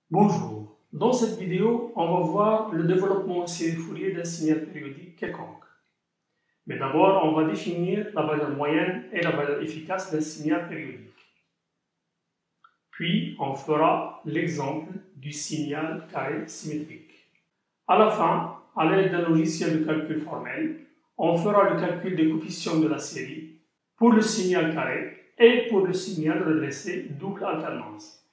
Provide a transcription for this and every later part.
Bonjour, dans cette vidéo, on va voir le développement en série Fourier d'un signal périodique quelconque. Mais d'abord, on va définir la valeur moyenne et la valeur efficace d'un signal périodique. Puis, on fera l'exemple du signal carré symétrique. À la fin, à l'aide d'un logiciel de calcul formel, on fera le calcul des coefficients de la série pour le signal carré et pour le signal redressé double alternance.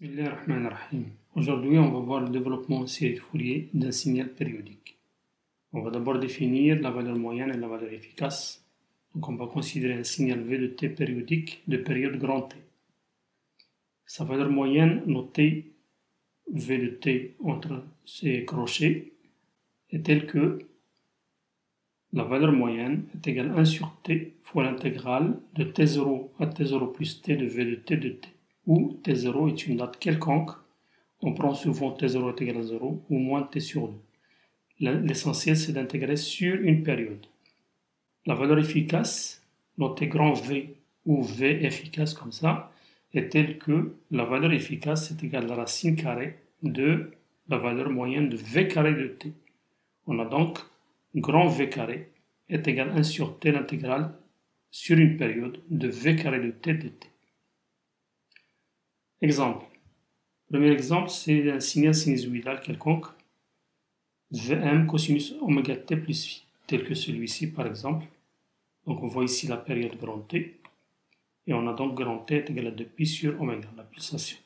Bismillahirrahmanirrahim. Aujourd'hui, on va voir le développement en série de Fourier d'un signal périodique. On va d'abord définir la valeur moyenne et la valeur efficace. Donc, on va considérer un signal V de t périodique de période grand T. Sa valeur moyenne, notée V de t entre ces crochets, est telle que la valeur moyenne est égale à 1 sur t fois l'intégrale de t0 à t0 plus t de V de t, où t0 est une date quelconque. On prend souvent t0 est égal à 0 ou moins t sur 2. L'essentiel, c'est d'intégrer sur une période. La valeur efficace, notée grand V ou V efficace comme ça, est telle que la valeur efficace est égale à la racine carrée de la valeur moyenne de V carré de t. On a donc grand V carré est égal à 1 sur t l'intégrale sur une période de V carré de t de t. Exemple. Premier exemple, c'est un signal sinusoïdal quelconque, Vm cosinus oméga t plus phi, tel que celui-ci par exemple. Donc on voit ici la période grand T, et on a donc grand T est égal à 2π sur oméga, la pulsation.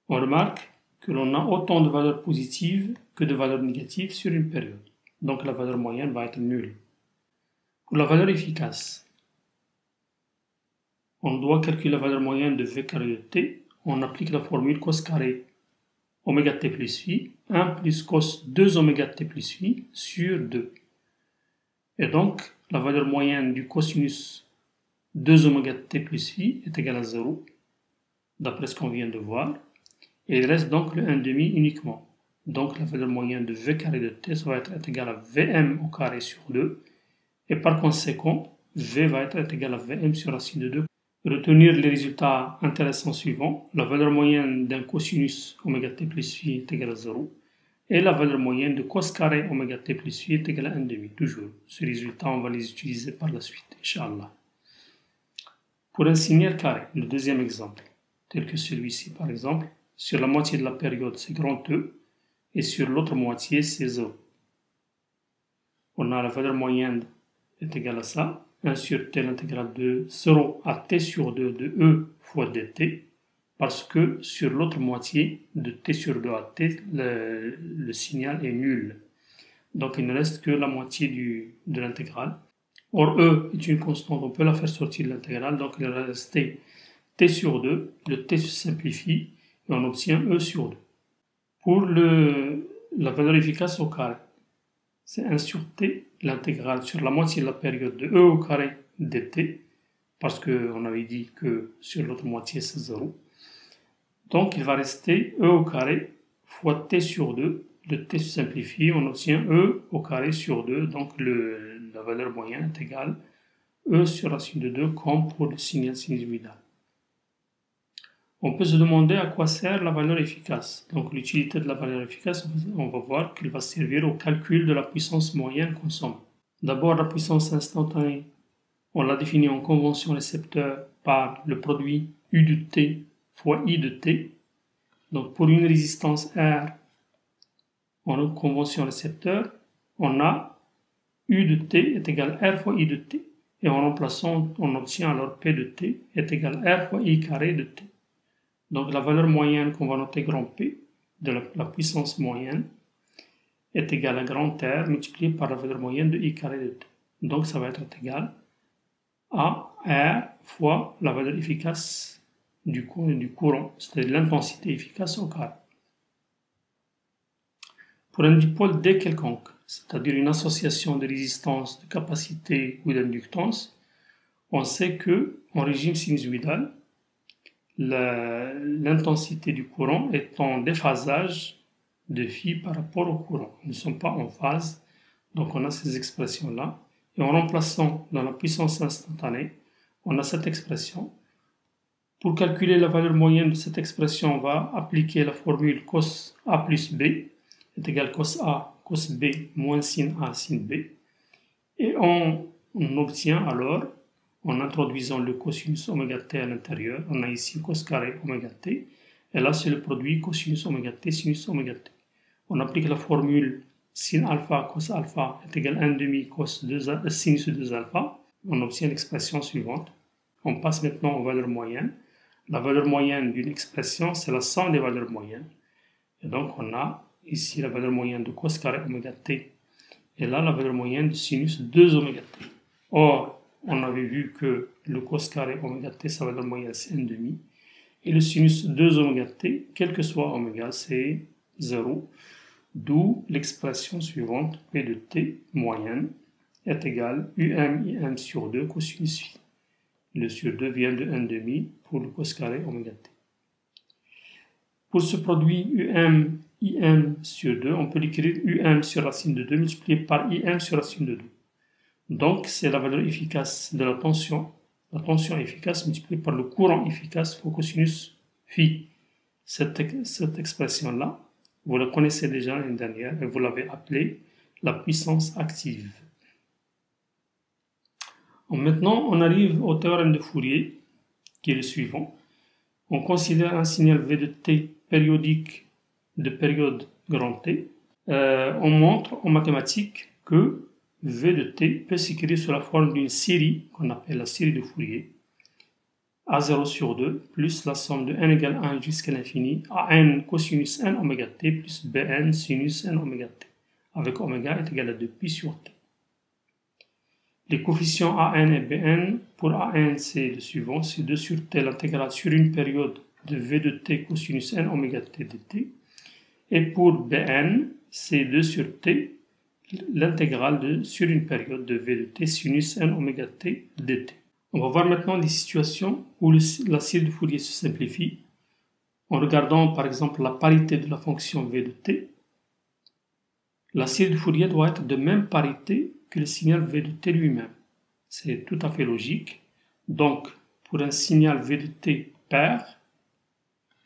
On remarque que l'on a autant de valeurs positives que de valeurs négatives sur une période. Donc la valeur moyenne va être nulle. Pour la valeur efficace, on doit calculer la valeur moyenne de V carré de t. On applique la formule cos carré oméga t plus phi, 1 plus cos 2 oméga t plus phi sur 2. Et donc, la valeur moyenne du cosinus 2 oméga t plus phi est égale à 0, d'après ce qu'on vient de voir. Et il reste donc le 1,5 uniquement. Donc, la valeur moyenne de V carré de t, ça va être égale à Vm au carré sur 2. Et par conséquent, V va être égal à Vm sur racine de 2. Retenir les résultats intéressants suivants. La valeur moyenne d'un cosinus oméga t plus phi est égale à 0. Et la valeur moyenne de cos carré oméga t plus phi est égale à 1,5. Toujours. Ces résultats, on va les utiliser par la suite, Inch'Allah. Pour un signal carré, le deuxième exemple, tel que celui-ci par exemple, sur la moitié de la période, c'est grand E, et sur l'autre moitié, c'est 0. On a la valeur moyenne est égale à ça. 1 sur t l'intégrale de 0 à t sur 2 de E fois dt, parce que sur l'autre moitié de t sur 2 à t, le signal est nul. Donc il ne reste que la moitié de l'intégrale. Or E est une constante, on peut la faire sortir de l'intégrale, donc il va rester t sur 2, le t se simplifie et on obtient E sur 2. Pour la valeur efficace au carré, c'est 1 sur t, l'intégrale sur la moitié de la période de E au carré dt, parce qu'on avait dit que sur l'autre moitié c'est 0. Donc il va rester E au carré fois t sur 2, le t se simplifie, on obtient E au carré sur 2, donc la valeur moyenne est égale E sur racine de 2 comme pour le signal sinusoïdal. On peut se demander à quoi sert la valeur efficace. Donc l'utilité de la valeur efficace, on va voir qu'elle va servir au calcul de la puissance moyenne consommée. D'abord, la puissance instantanée, on l'a définie en convention récepteur par le produit U de t fois I de t. Donc pour une résistance R en convention récepteur, on a U de t est égal à R fois I de t. Et en remplaçant, on obtient alors P de t est égal à R fois I carré de t. Donc la valeur moyenne qu'on va noter grand P de la puissance moyenne est égale à grand R multiplié par la valeur moyenne de I carré de t. Donc ça va être égal à R fois la valeur efficace du courant, c'est-à-dire l'intensité efficace au carré. Pour un dipôle D quelconque, c'est-à-dire une association de résistance, de capacité ou d'inductance, on sait que en régime sinusoïdal, l'intensité du courant est en déphasage de phi par rapport au courant. Ils ne sont pas en phase, donc on a ces expressions-là. Et en remplaçant dans la puissance instantanée, on a cette expression Pour calculer la valeur moyenne de cette expression, on va appliquer la formule cos A plus B est égal cos A, cos B moins sin A, sin B. Et on obtient alors, en introduisant le cosinus oméga t à l'intérieur, on a ici cos carré oméga t, et là c'est le produit cosinus oméga t, sinus oméga t. On applique la formule sin alpha cos alpha est égal à 1 demi cos 2, sinus 2 alpha. On obtient l'expression suivante. On passe maintenant aux valeurs moyennes. La valeur moyenne d'une expression, c'est la somme des valeurs moyennes. Et donc on a ici la valeur moyenne de cos carré oméga t, et là la valeur moyenne de sinus 2 oméga t. Or, on avait vu que le cos carré oméga t, sa valeur moyenne c'est 1 demi, et le sinus 2 oméga t, quel que soit oméga, c'est 0, d'où l'expression suivante, P de t moyenne est égal UM sur 2 cosinus phi. Le sur 2 vient de 1 demi pour le cos carré oméga t. Pour ce produit IM sur 2, on peut l'écrire UM sur racine de 2 multiplié par IM sur racine de 2. Donc, c'est la valeur efficace de la tension efficace multipliée par le courant efficace fois cosinus phi. Cette expression-là, vous la connaissez déjà l'année dernière et vous l'avez appelée la puissance active. Maintenant, on arrive au théorème de Fourier, qui est le suivant. On considère un signal V de t périodique de période grand T. On montre en mathématiques que V de t peut s'écrire sous la forme d'une série qu'on appelle la série de Fourier. A0 sur 2 plus la somme de n égale 1 jusqu'à l'infini an cosinus n oméga t plus bn sinus n oméga t, avec oméga est égal à 2pi sur t. Les coefficients an et bn, pour an c'est le suivant, c'est 2 sur t l'intégrale sur une période de v de t cosinus n oméga t dt, et pour bn c'est 2 sur t l'intégrale sur une période de v de t sinus n oméga t dt. On va voir maintenant des situations où la série de Fourier se simplifie en regardant par exemple la parité de la fonction v de t. La série de Fourier doit être de même parité que le signal v de t lui-même. C'est tout à fait logique. Donc, pour un signal v de t pair,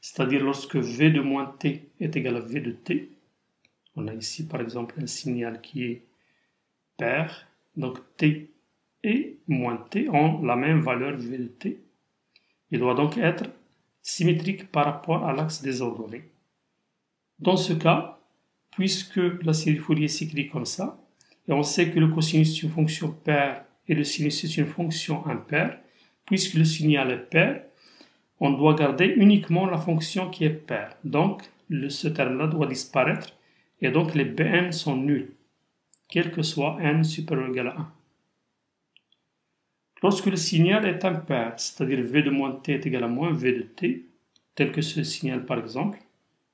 c'est-à-dire lorsque v de moins t est égal à v de t, on a ici par exemple un signal qui est pair, donc t et moins t ont la même valeur v de t. Il doit donc être symétrique par rapport à l'axe des ordonnées. Dans ce cas, puisque la série de Fourier s'écrit comme ça, et on sait que le cosinus est une fonction paire et le sinus est une fonction impaire, puisque le signal est pair, on doit garder uniquement la fonction qui est paire. Donc, ce terme-là doit disparaître, et donc les Bn sont nuls, quel que soit n supérieur ou égal à 1. Lorsque le signal est impair, c'est-à-dire v de moins t est égal à moins v de t, tel que ce signal par exemple,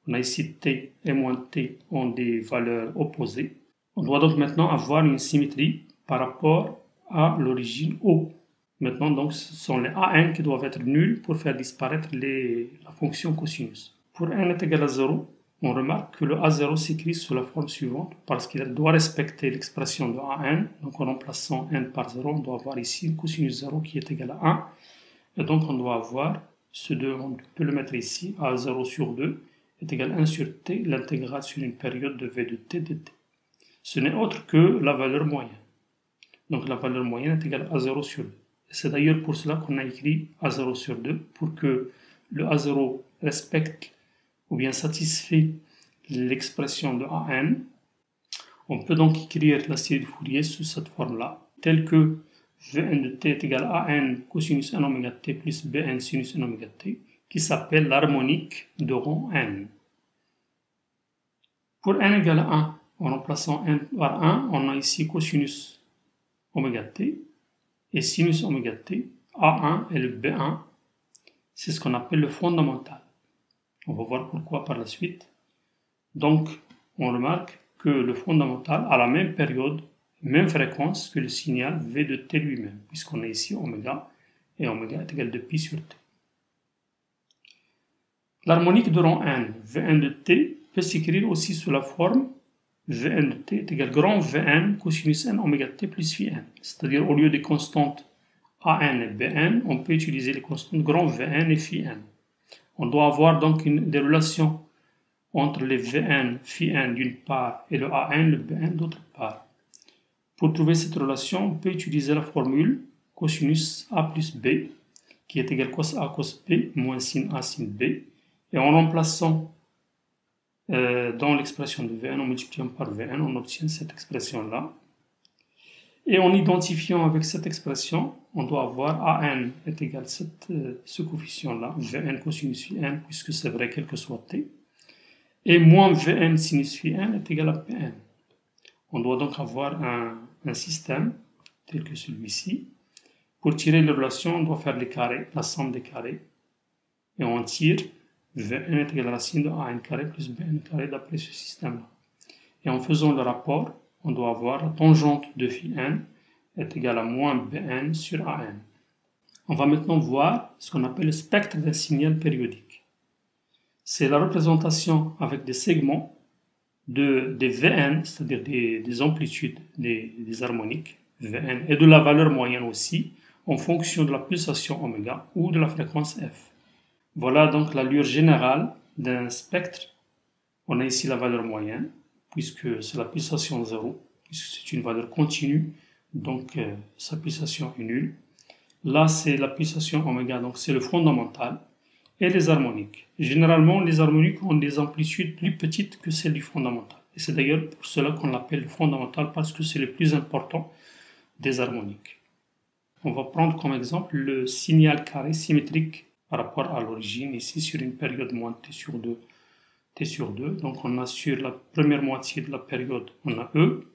on a ici t et moins t ont des valeurs opposées, on doit donc maintenant avoir une symétrie par rapport à l'origine O. Maintenant, donc, ce sont les an qui doivent être nuls pour faire disparaître la fonction cosinus. Pour n est égal à 0, on remarque que le A0 s'écrit sous la forme suivante parce qu'il doit respecter l'expression de an. Donc en remplaçant n par 0, on doit avoir ici le cosinus 0 qui est égal à 1. Et donc on doit avoir ce 2, on peut le mettre ici, A0 sur 2 est égal à 1 sur t, l'intégrale sur une période de v de t dt. Ce n'est autre que la valeur moyenne. Donc la valeur moyenne est égale à A0 sur 2. C'est d'ailleurs pour cela qu'on a écrit A0 sur 2, pour que le A0 respecte ou bien satisfait l'expression de an. On peut donc écrire la série de Fourier sous cette forme-là, telle que Vn de t est égal à an cosinus n oméga t plus Bn sinus n oméga t, qui s'appelle l'harmonique de rang n. Pour n égale à 1, en remplaçant n par 1, on a ici cosinus oméga t et sinus oméga t. A1 et le B1, c'est ce qu'on appelle le fondamental. On va voir pourquoi par la suite. Donc, on remarque que le fondamental a la même période, même fréquence que le signal V de t lui-même, puisqu'on a ici oméga, et oméga est égal à 2pi sur t. L'harmonique de rang n, Vn de t, peut s'écrire aussi sous la forme Vn de t est égal à grand Vn cosinus n oméga t plus phi n. C'est-à-dire au lieu des constantes AN et BN, on peut utiliser les constantes grand Vn et φn. On doit avoir donc des relations entre les Vn, φn d'une part et le AN, le Bn d'autre part. Pour trouver cette relation, on peut utiliser la formule cosinus A plus B, qui est égal cos A cos B moins sin A sin B. Et en remplaçant dans l'expression de Vn, en multipliant par Vn, on obtient cette expression-là. Et en identifiant avec cette expression, on doit avoir AN est égal à ce coefficient-là, Vn cosinus Φn, puisque c'est vrai quel que soit t. Et moins Vn sinus Φn est égal à Pn. On doit donc avoir un système tel que celui-ci. Pour tirer les relations, on doit faire les carrés, la somme des carrés. Et on tire Vn est égal à la racine de AN carré plus Bn carré d'après ce système-là. Et en faisant le rapport, on doit avoir la tangente de φn est égale à moins Bn sur AN. On va maintenant voir ce qu'on appelle le spectre d'un signal périodique. C'est la représentation avec des segments des Vn, c'est-à-dire des amplitudes des harmoniques Vn, et de la valeur moyenne aussi, en fonction de la pulsation oméga ou de la fréquence f. Voilà donc l'allure générale d'un spectre. On a ici la valeur moyenne, puisque c'est la pulsation 0, puisque c'est une valeur continue, donc sa pulsation est nulle. Là, c'est la pulsation oméga, donc c'est le fondamental, et les harmoniques. Généralement, les harmoniques ont des amplitudes plus petites que celles du fondamental. Et c'est d'ailleurs pour cela qu'on l'appelle le fondamental, parce que c'est le plus important des harmoniques. On va prendre comme exemple le signal carré symétrique par rapport à l'origine, ici sur une période moins t sur 2. T sur 2, donc on a sur la première moitié de la période, on a E,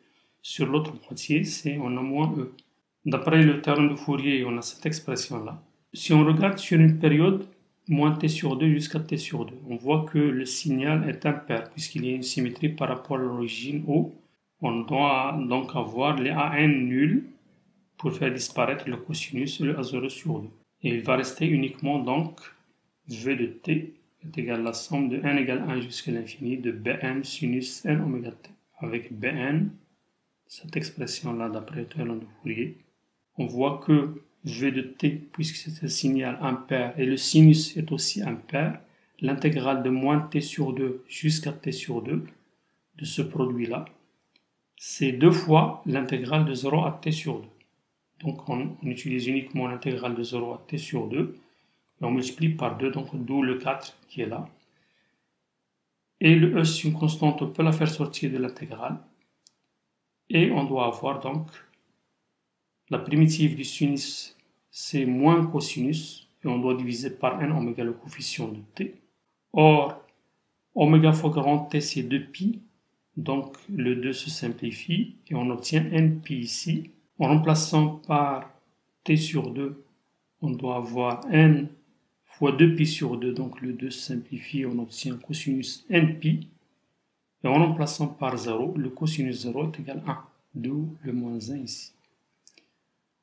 sur l'autre moitié, on a moins E. D'après le théorème de Fourier, on a cette expression-là. Si on regarde sur une période, moins t sur 2 jusqu'à t sur 2, on voit que le signal est impair, puisqu'il y a une symétrie par rapport à l'origine O. On doit donc avoir les AN nuls pour faire disparaître le cosinus et le A0 sur 2. Et il va rester uniquement donc V de t est égal à la somme de n égale 1 jusqu'à l'infini de Bn sinus n oméga t. Avec Bn, cette expression-là d'après le théorème de Fourier, on voit que V de t, puisque c'est un signal impair et le sinus est aussi impair, l'intégrale de moins t sur 2 jusqu'à t sur 2 de ce produit-là, c'est 2 fois l'intégrale de 0 à t sur 2. Donc on utilise uniquement l'intégrale de 0 à t sur 2, et on multiplie par 2, donc d'où le 4 qui est là. Et le E, c'est une constante, on peut la faire sortir de l'intégrale. Et on doit avoir donc la primitive du sinus, c'est moins cosinus, et on doit diviser par n oméga le coefficient de t. Or, oméga fois grand t, c'est 2pi, donc le 2 se simplifie, et on obtient npi ici. En remplaçant par t sur 2, on doit avoir n fois 2pi sur 2, donc le 2 se simplifie, on obtient cosinus npi. Et en remplaçant par 0, le cosinus 0 est égal à 1, d'où le moins 1 ici.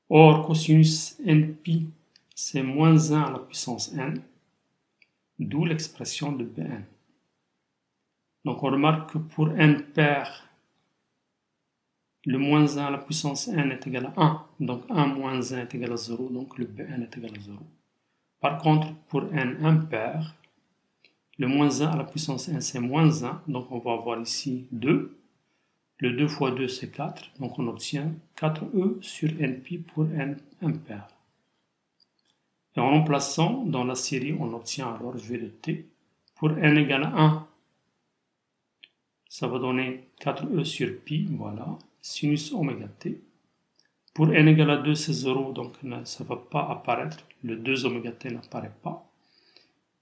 Or, cosinus npi, c'est moins 1 à la puissance n, d'où l'expression de Bn. Donc on remarque que pour n pair, le moins 1 à la puissance n est égal à 1, donc 1 moins 1 est égal à 0, donc le Bn est égal à 0. Par contre, pour n impair, le moins 1 à la puissance n c'est moins 1, donc on va avoir ici 2. Le 2 fois 2 c'est 4, donc on obtient 4e sur npi pour n impair. Et en remplaçant dans la série, on obtient alors v de t. Pour n égale à 1, ça va donner 4e sur pi, voilà, sinus oméga t. Pour n égale à 2, c'est 0, donc ça ne va pas apparaître. Le 2 oméga t n'apparaît pas.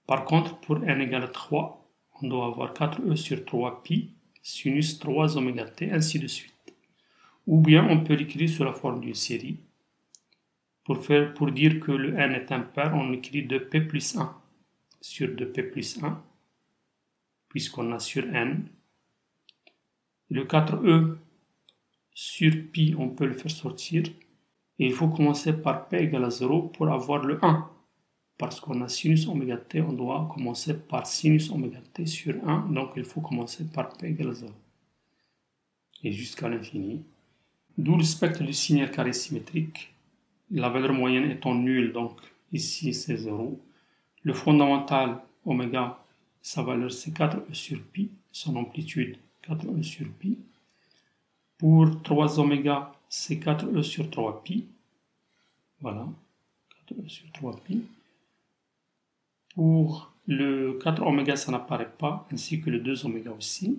Par contre, pour n égale à 3, on doit avoir 4e sur 3pi, sinus 3 oméga t, ainsi de suite. Ou bien on peut l'écrire sous la forme d'une série. Pour dire que le n est impair, on écrit 2p plus 1 sur 2p plus 1, puisqu'on a sur n. Le 4e sur pi, on peut le faire sortir. Et il faut commencer par p égale à 0 pour avoir le 1. Parce qu'on a sinus oméga t, on doit commencer par sinus oméga t sur 1. Donc il faut commencer par p égale à 0. Et jusqu'à l'infini. D'où le spectre du signal carré symétrique. la valeur moyenne étant nulle, donc ici c'est 0. Le fondamental oméga, sa valeur c'est 4e sur pi, son amplitude 4e sur pi. Pour 3 oméga, c'est 4e sur 3 pi. Voilà, 4e sur 3 pi. Pour le 4 oméga, ça n'apparaît pas, ainsi que le 2 oméga aussi.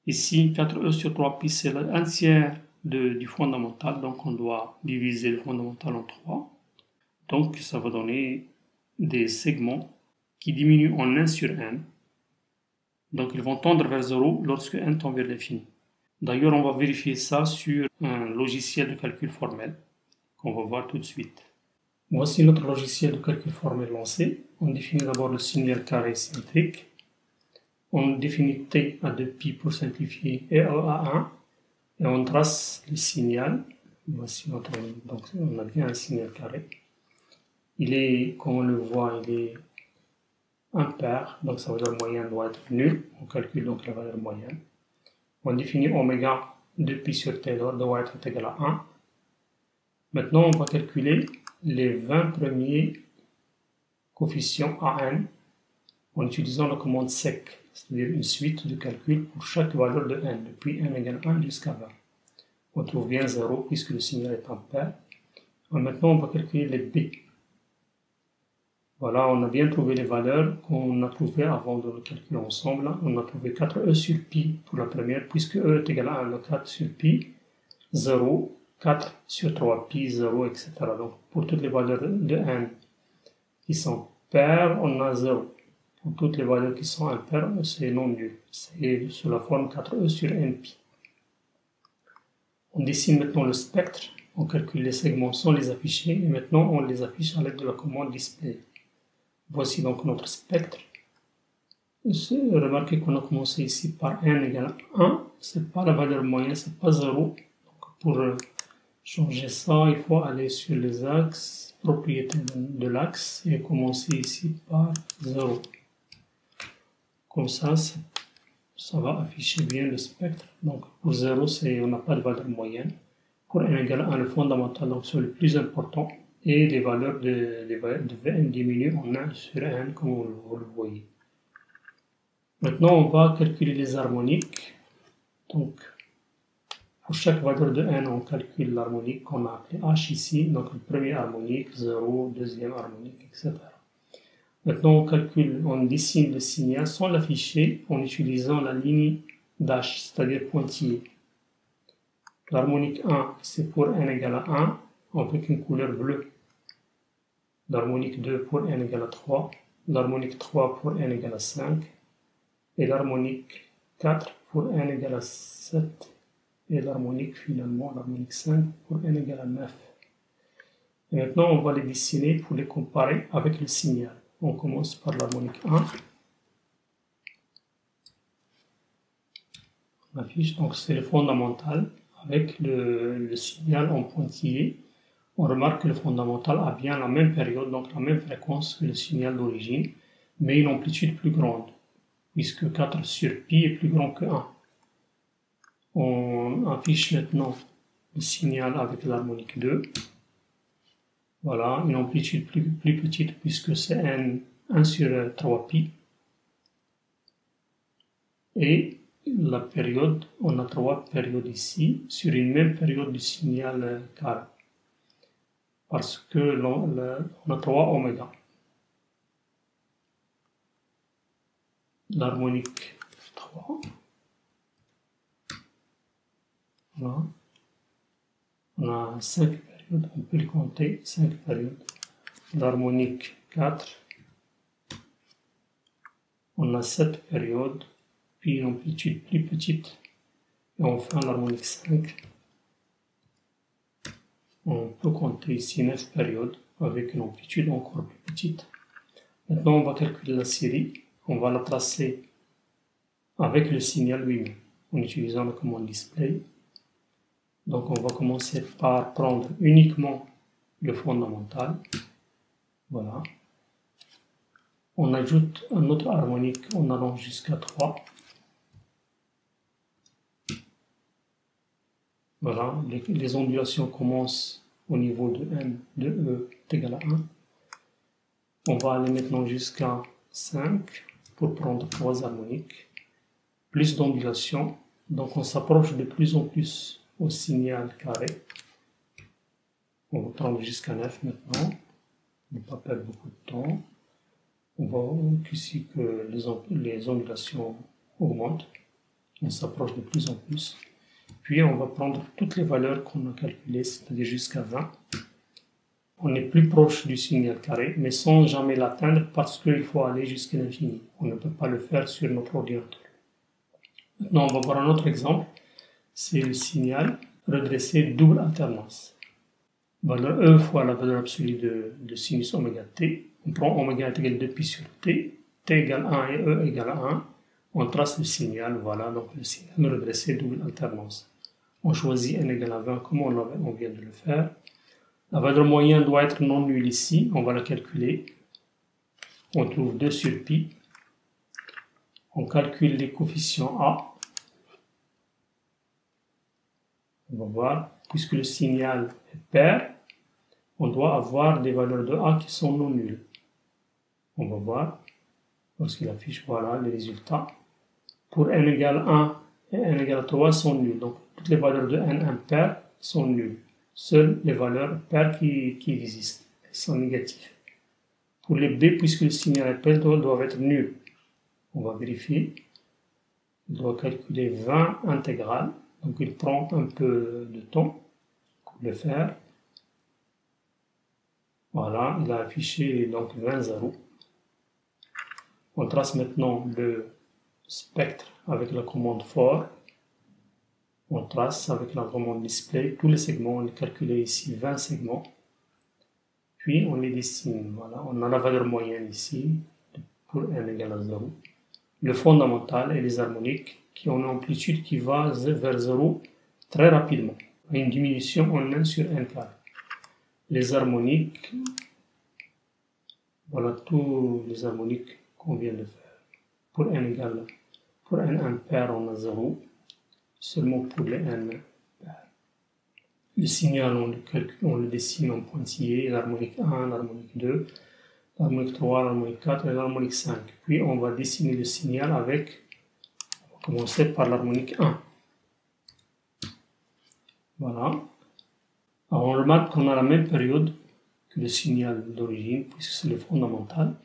Ici, 4e sur 3 pi, c'est un tiers du fondamental, donc on doit diviser le fondamental en 3. Donc ça va donner des segments qui diminuent en 1 sur n. Donc ils vont tendre vers 0 lorsque n tend vers l'infini. D'ailleurs, on va vérifier ça sur un logiciel de calcul formel qu'on va voir tout de suite. Voici notre logiciel de calcul formel lancé. On définit d'abord le signal carré symétrique. On définit t à 2pi pour simplifier et e à 1. Et on trace le signal. Voici notre, donc on a bien un signal carré. Il est, comme on le voit, il est impair, donc sa valeur moyenne doit être nulle. On calcule donc la valeur moyenne. On définit oméga 2pi sur t doit être égal à 1. Maintenant, on va calculer les 20 premiers coefficients AN en utilisant la commande sec, c'est-à-dire une suite de calculs pour chaque valeur de n, depuis n égale 1 jusqu'à 20. On trouve bien 0 puisque le signal est impair. Maintenant, on va calculer les B. Voilà, on a bien trouvé les valeurs qu'on a trouvées avant de le calculer ensemble. On a trouvé 4e sur pi pour la première, puisque e est égal à 1, donc 4 sur pi, 0, 4 sur 3 pi, 0, etc. Donc pour toutes les valeurs de n qui sont paires, on a 0. Pour toutes les valeurs qui sont impaires, c'est non nul. C'est sous la forme 4e sur npi. On dessine maintenant le spectre, on calcule les segments sans les afficher, et maintenant on les affiche à l'aide de la commande display. Voici donc notre spectre. Remarquez qu'on a commencé ici par n égale 1, c'est pas la valeur moyenne, c'est pas 0. Donc pour changer ça, il faut aller sur les axes, propriétés de l'axe, et commencer ici par 0. Comme ça, ça va afficher bien le spectre. Donc pour 0, on n'a pas de valeur moyenne. Pour n égale 1, le fondamental, donc c'est le plus important. Et les valeurs de Vn diminuent en 1 sur n, comme vous le voyez. Maintenant, on va calculer les harmoniques. Donc, pour chaque valeur de n, on calcule l'harmonique qu'on a appelée h ici. Donc, le premier harmonique, 0, deuxième harmonique, etc. Maintenant, on dessine le signal sans l'afficher en utilisant la ligne d'h, c'est-à-dire pointillé. L'harmonique 1, c'est pour n égale à 1, avec une couleur bleue. L'harmonique 2 pour n égale à 3, l'harmonique 3 pour n égale à 5, et l'harmonique 4 pour n égale à 7, et l'harmonique finalement, l'harmonique 5 pour n égale à 9. Et maintenant, on va les dessiner pour les comparer avec le signal. On commence par l'harmonique 1. On affiche, donc c'est le fondamental avec le signal en pointillé. On remarque que le fondamental a bien la même période, donc la même fréquence que le signal d'origine, mais une amplitude plus grande, puisque 4 sur pi est plus grand que 1. On affiche maintenant le signal avec l'harmonique 2. Voilà, une amplitude plus petite, puisque c'est 1 sur 3 pi. Et la période, on a 3 périodes ici, sur une même période du signal carré. Parce que on a 3 oméga. L'harmonique 3. Voilà. On a 5 périodes, on peut les compter, 5 périodes. L'harmonique 4. On a 7 périodes, puis une amplitude plus petite. Et enfin l'harmonique 5. On peut compter ici 9 périodes avec une amplitude encore plus petite. Maintenant, on va calculer la série. On va la tracer avec le signal lui-même en utilisant la commande display. Donc, on va commencer par prendre uniquement le fondamental. Voilà. On ajoute un autre harmonique en allant jusqu'à 3. Voilà, les ondulations commencent au niveau de N de E est égal à 1. On va aller maintenant jusqu'à 5 pour prendre 3 harmoniques, plus d'ondulation. Donc on s'approche de plus en plus au signal carré. On va prendre jusqu'à 9 maintenant, ne pas perdre beaucoup de temps. On voit ici que les ondulations augmentent. On s'approche de plus en plus. Puis on va prendre toutes les valeurs qu'on a calculées, c'est-à-dire jusqu'à 20. On est plus proche du signal carré, mais sans jamais l'atteindre parce qu'il faut aller jusqu'à l'infini. On ne peut pas le faire sur notre ordinateur. Maintenant, on va voir un autre exemple. C'est le signal redressé double alternance. Valeur E fois la valeur absolue de sinus oméga t. On prend oméga est égal à 2pi sur t, t égale 1 et E égale à 1. On trace le signal, voilà, donc le signal redressé double alternance. On choisit n égale à 20 comme on vient de le faire. La valeur moyenne doit être non nulle ici, on va la calculer. On trouve 2 sur pi. On calcule les coefficients A. On va voir, puisque le signal est pair, on doit avoir des valeurs de A qui sont non nulles. On va voir, lorsqu'il affiche, voilà, les résultats. Pour n égale 1 et n égale 3 sont nuls. Donc, toutes les valeurs de n impair sont nulles. Seules les valeurs paires qui existent sont négatives. Pour les B, puisque le signal est pair, doivent être nuls. On va vérifier. Il doit calculer 20 intégrales. Donc, il prend un peu de temps pour le faire. Voilà, il a affiché donc 20 zéros. On trace maintenant le spectre avec la commande for. On trace avec la commande display tous les segments. On a calculé ici 20 segments. Puis on les dessine. Voilà, on a la valeur moyenne ici pour n égale à 0. Le fondamental et les harmoniques qui ont une amplitude qui va vers 0 très rapidement. Une diminution en n sur n carré. Les harmoniques, voilà tous les harmoniques qu'on vient de faire. Pour n impair, on a 0, seulement pour les n pairs. Le signal, on le dessine en pointillé, l'harmonique 1, l'harmonique 2, l'harmonique 3, l'harmonique 4 et l'harmonique 5. Puis on va dessiner le signal avec, on va commencer par l'harmonique 1. Voilà. Alors on remarque qu'on a la même période que le signal d'origine, puisque c'est le fondamental.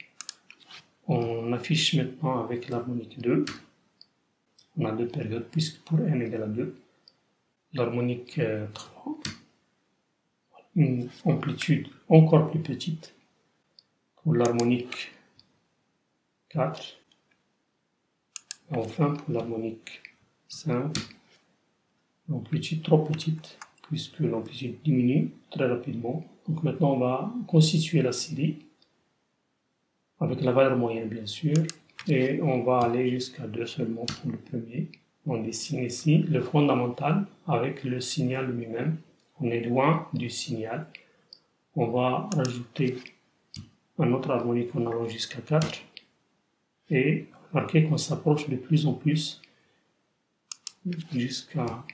On affiche maintenant avec l'harmonique 2. On a deux périodes, puisque pour n égale à 2. L'harmonique 3. Une amplitude encore plus petite. Pour l'harmonique 4. Et enfin pour l'harmonique 5. L'amplitude trop petite, puisque l'amplitude diminue très rapidement. Donc maintenant on va constituer la série avec la valeur moyenne bien sûr, et on va aller jusqu'à 2 seulement pour le premier. On dessine ici le fondamental avec le signal lui-même. On est loin du signal. On va rajouter un autre harmonique en allant jusqu'à 4 et remarquez qu'on s'approche de plus en plus jusqu'à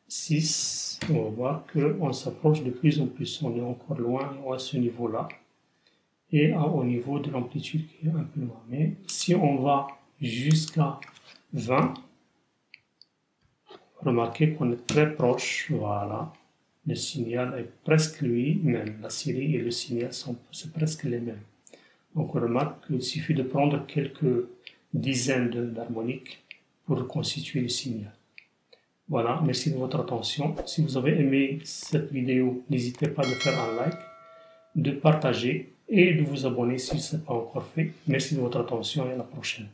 6. On va voir qu'on s'approche de plus en plus. On est encore loin à ce niveau-là et au niveau de l'amplitude qui est un peu loin. Mais si on va jusqu'à 20, remarquez qu'on est très proche. Voilà, le signal est presque lui-même. La série et le signal sont presque les mêmes. Donc on remarque qu'il suffit de prendre quelques dizaines d'harmoniques pour reconstituer le signal. Voilà, merci de votre attention. Si vous avez aimé cette vidéo, n'hésitez pas de faire un like, de partager et de vous abonner si ce n'est pas encore fait. Merci de votre attention et à la prochaine.